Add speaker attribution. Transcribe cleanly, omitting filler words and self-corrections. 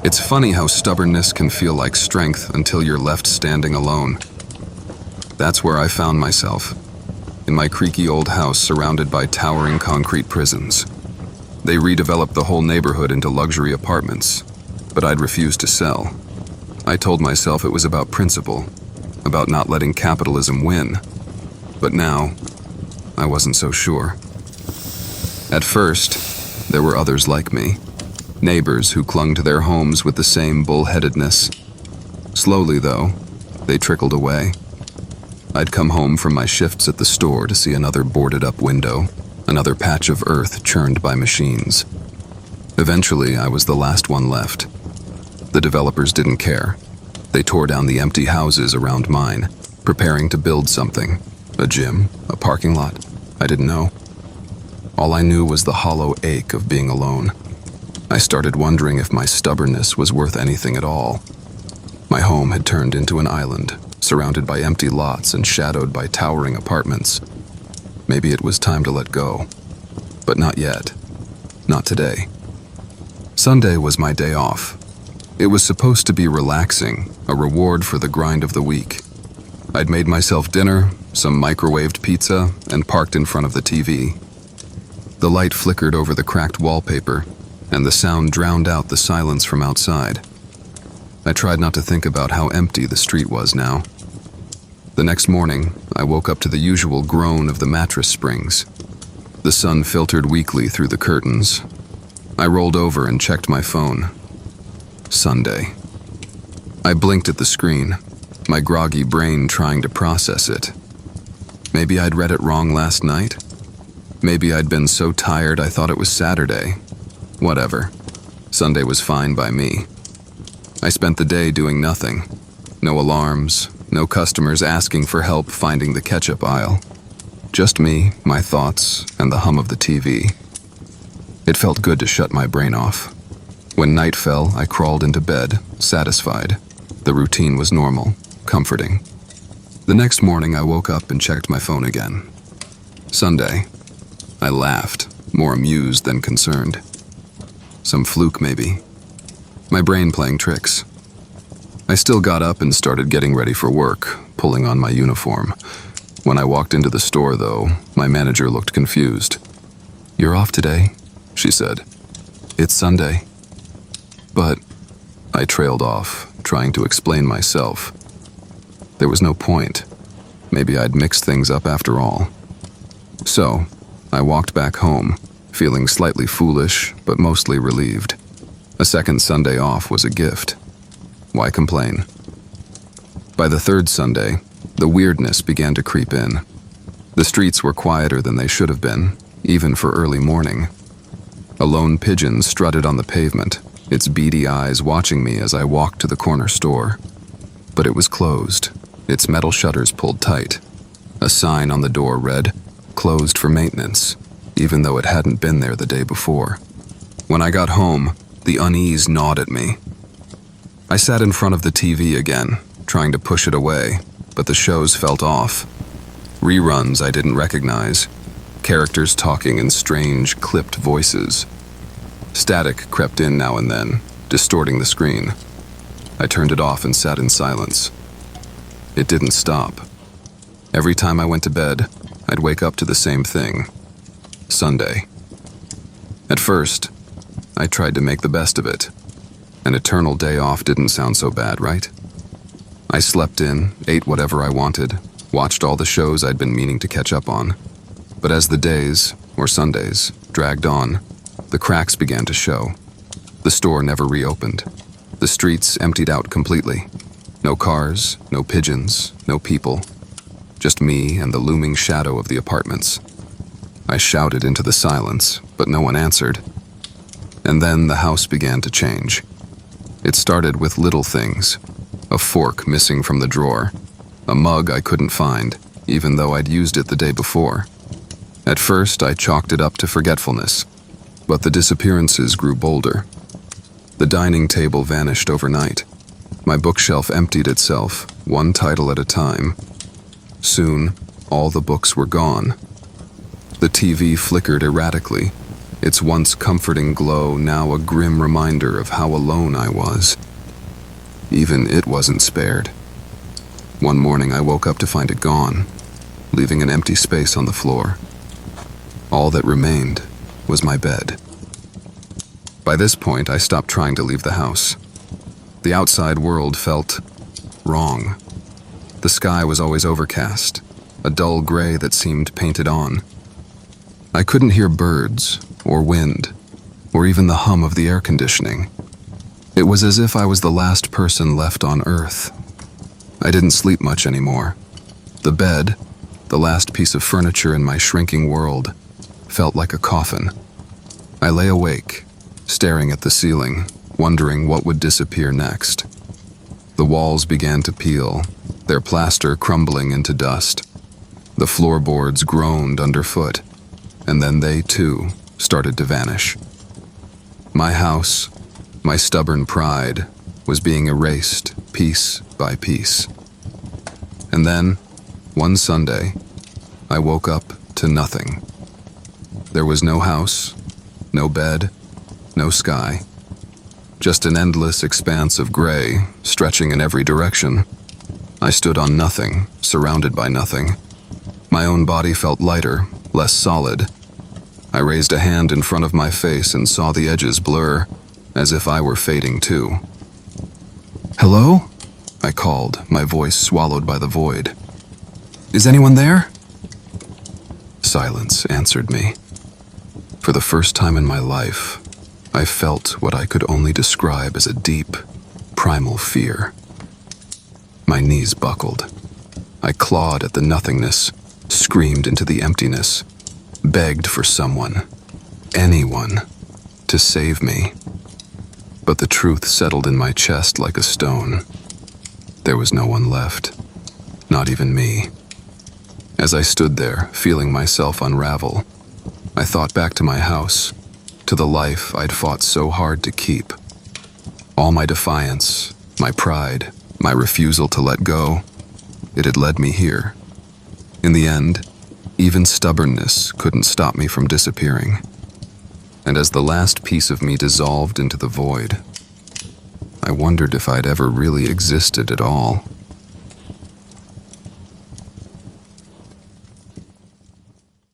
Speaker 1: It's funny how stubbornness can feel like strength until you're left standing alone. That's where I found myself, in my creaky old house surrounded by towering concrete prisons. They redeveloped the whole neighborhood into luxury apartments, but I'd refused to sell. I told myself it was about principle, about not letting capitalism win. But now, I wasn't so sure. At first, there were others like me, neighbors who clung to their homes with the same bullheadedness. Slowly, though, they trickled away. I'd come home from my shifts at the store to see another boarded-up window, another patch of earth churned by machines. Eventually, I was the last one left. The developers didn't care. They tore down the empty houses around mine, preparing to build something. A gym, a parking lot, I didn't know. All I knew was the hollow ache of being alone. I started wondering if my stubbornness was worth anything at all. My home had turned into an island, surrounded by empty lots and shadowed by towering apartments. Maybe it was time to let go. But not yet. Not today. Sunday was my day off. It was supposed to be relaxing, a reward for the grind of the week. I'd made myself dinner, some microwaved pizza, and parked in front of the TV. The light flickered over the cracked wallpaper, and the sound drowned out the silence from outside. I tried not to think about how empty the street was now. The next morning, I woke up to the usual groan of the mattress springs. The sun filtered weakly through the curtains. I rolled over and checked my phone. Sunday. I blinked at the screen, my groggy brain trying to process it. Maybe I'd read it wrong last night. Maybe I'd been so tired I thought it was Saturday. Whatever. Sunday was fine by me. I spent the day doing nothing. No alarms, no customers asking for help finding the ketchup aisle. Just me, my thoughts, and the hum of the TV. It felt good to shut my brain off. When night fell, I crawled into bed, satisfied. The routine was normal, comforting. The next morning, I woke up and checked my phone again. Sunday. I laughed, more amused than concerned. Some fluke, maybe. My brain playing tricks. I still got up and started getting ready for work, pulling on my uniform. When I walked into the store, though, my manager looked confused. "You're off today?" she said. "It's Sunday." But I trailed off, trying to explain myself. There was no point. Maybe I'd mixed things up after all. So, I walked back home, feeling slightly foolish, but mostly relieved. A second Sunday off was a gift. Why complain? By the third Sunday, the weirdness began to creep in. The streets were quieter than they should have been, even for early morning. A lone pigeon strutted on the pavement, its beady eyes watching me as I walked to the corner store. But it was closed, its metal shutters pulled tight. A sign on the door read, "Closed for maintenance," even though it hadn't been there the day before. When I got home, the unease gnawed at me. I sat in front of the TV again, trying to push it away, but the shows felt off. Reruns I didn't recognize, characters talking in strange, clipped voices. Static crept in now and then, distorting the screen. I turned it off and sat in silence. It didn't stop. Every time I went to bed, I'd wake up to the same thing. Sunday. At first, I tried to make the best of it. An eternal day off didn't sound so bad, right? I slept in, ate whatever I wanted, watched all the shows I'd been meaning to catch up on. But as the days, or Sundays, dragged on, the cracks began to show. The store never reopened. The streets emptied out completely. No cars, no pigeons, no people. Just me and the looming shadow of the apartments. I shouted into the silence, but no one answered. And then the house began to change. It started with little things. A fork missing from the drawer. A mug I couldn't find, even though I'd used it the day before. At first, I chalked it up to forgetfulness. But the disappearances grew bolder. The dining table vanished overnight. My bookshelf emptied itself, one title at a time. Soon, all the books were gone. The TV flickered erratically, its once comforting glow now a grim reminder of how alone I was. Even it wasn't spared. One morning I woke up to find it gone, leaving an empty space on the floor. All that remained was my bed. By this point, I stopped trying to leave the house. The outside world felt wrong. The sky was always overcast, a dull gray that seemed painted on. I couldn't hear birds, or wind, or even the hum of the air conditioning. It was as if I was the last person left on Earth. I didn't sleep much anymore. The bed, the last piece of furniture in my shrinking world, felt like a coffin. I lay awake, staring at the ceiling, wondering what would disappear next. The walls began to peel, their plaster crumbling into dust. The floorboards groaned underfoot, and then they, too, started to vanish. My house, my stubborn pride, was being erased piece by piece. And then, one Sunday, I woke up to nothing. There was no house, no bed, no sky. Just an endless expanse of gray, stretching in every direction. I stood on nothing, surrounded by nothing. My own body felt lighter, less solid. I raised a hand in front of my face and saw the edges blur, as if I were fading too. "Hello?" I called, my voice swallowed by the void. "Is anyone there?" Silence answered me. For the first time in my life, I felt what I could only describe as a deep, primal fear. My knees buckled. I clawed at the nothingness, screamed into the emptiness, begged for someone, anyone, to save me. But the truth settled in my chest like a stone. There was no one left, not even me. As I stood there, feeling myself unravel, I thought back to my house, to the life I'd fought so hard to keep. All my defiance, my pride, my refusal to let go, it had led me here. In the end, even stubbornness couldn't stop me from disappearing. And as the last piece of me dissolved into the void, I wondered if I'd ever really existed at all.